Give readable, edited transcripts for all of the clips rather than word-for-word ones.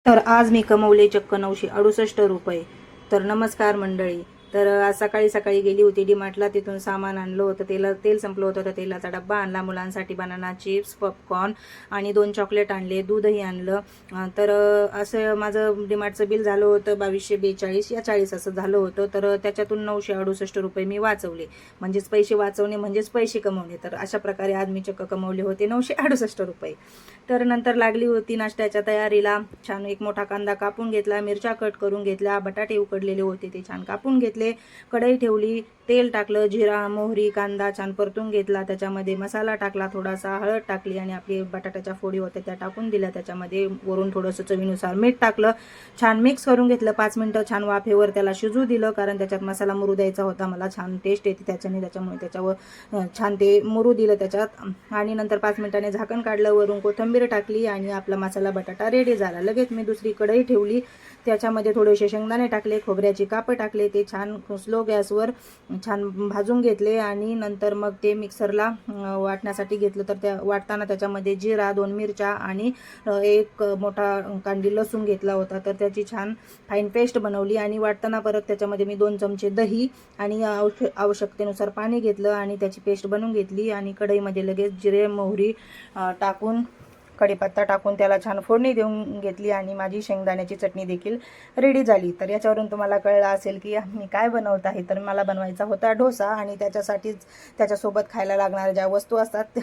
तर आज मी कमवले चक्क 968 रुपये. तर नमस्कार मंडळी. तर आज सकाळी सकाळी गेली होती डीमार्टला, तिथून सामान आणलं होतं. तेल संपलं होतं, तर तेलाचा डब्बा आणला, मुलांसाठी बनाना चिप्स, पॉपकॉर्न आणि 2 चॉकलेट आणले, दूधही आणलं. तर असं माझं डीमार्टचं बिल झालं होतं 2242 या 40 असं झालं होतं. तर त्याच्यातून 968 रुपये मी वाचवले. म्हणजेच पैसे वाचवणे म्हणजेच पैसे कमवणे. तर अशा प्रकारे आज मी चक्क कमवले होते 968 रुपये. तर नंतर लागली होती नाश्त्याच्या तयारीला. छान एक मोठा कांदा कापून घेतला, मिरच्या कट करून घेतल्या, बटाटे उकडलेले होते ते छान कापून घेतले, कढई ठेवली, तेल टाकलं, जिरा मोहरी कांदा छान परतून घेतला, त्याच्यामध्ये मसाला टाकला, थोडासा हळद टाकली आणि आपली बटाट्याच्या फोडी होत्या त्या टाकून दिल्या, त्याच्यामध्ये वरून थोडंसं चवीनुसार मीठ टाकलं, छान मिक्स करून घेतलं. 5 मिनिटं छान वाफेवर त्याला शिजू दिलं, कारण त्याच्यात मसाला मुरू द्यायचा होता. मला छान टेस्ट येते त्याच्यामुळे त्याच्यावर छान ते मुरू दिलं त्याच्यात आणि नंतर 5 मिनिटांनी झाकण काढलं, वरून कोथिंबीर टाकली आणि आपला मसाला बटाटा रेडी झाला. लगेच मी दुसरी कढई ठेवली, त्याच्यामध्ये थोडेसे शेंगदाणे टाकले, खोबऱ्याची कापं टाकले, ते छान स्लो गॅसवर छान भाजून घेतले आणि नंतर मग ते मिक्सरला वाटण्यासाठी घेतलं. तर त्या वाटताना त्याच्यामध्ये जिरा, 2 मिरच्या आणि एक मोठा कांडी लसूण घेतला होता, तर त्याची छान फाईन पेस्ट बनवली आणि वाटताना परत त्याच्यामध्ये मी 2 चमचे दही आणि आवश्यकतेनुसार पाणी घेतलं आणि त्याची पेस्ट बनवून घेतली आणि कढईमध्ये लगेच जिरे मोहरी टाकून कढीपत्ता टाकून त्याला छान फोडणी देऊन घेतली आणि माझी शेंगदाण्याची चटणी देखील रेडी झाली. तर याच्यावरून तुम्हाला कळलं असेल की मी काय बनवत आहे. तर मला बनवायचा होता डोसा आणि त्याच्यासाठीच त्याच्यासोबत खायला लागणाऱ्या ज्या वस्तू असतात,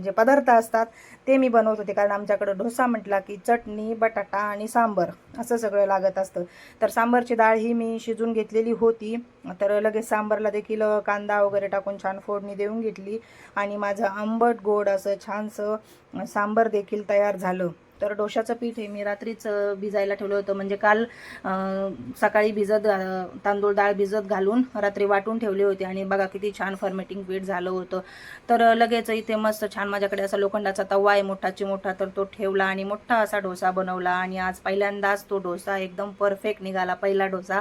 जे पदार्थ असतात ते मी बनवत होते, कारण आमच्याकडं डोसा म्हटला की चटणी, बटाटा आणि सांबर असं सगळं लागत असतं. तर सांबरची डाळ ही मी शिजून घेतलेली होती. तर लगेच सांबरला देखील कांदा वगैरे टाकून छान फोडणी देऊन घेतली आणि माझं आंबट गोड असं छानसं सांबर देखील तयार झालं. तर डोशाचं पीठ हे मी रात्रीच भिजायला ठेवलं होतं, म्हणजे काल सकाळी तांदूळ डाळ भिजत घालून रात्री वाटून ठेवले होते आणि बघा किती छान फर्मेटिंग पीठ झालं होतं. तर लगेच इथे मस्त छान माझ्याकडे असा लोखंडाचा तवा आहे मोठाची मोठा, तर तो ठेवला आणि मोठा असा डोसा बनवला आणि आज पहिल्यांदाच तो डोसा एकदम परफेक्ट निघाला. पहिला डोसा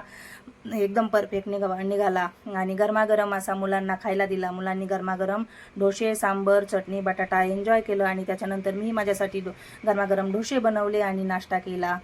एकदम परफेक्ट निघाला आणि गरमागरम असा मुलांना खायला दिला. मुलांनी गरमागरम डोसे, सांबर, चटणी, बटाटा एन्जॉय केलं आणि त्याच्यानंतर मी माझ्यासाठी गरमागरम डोसे बनवले आणि नाश्ता केला.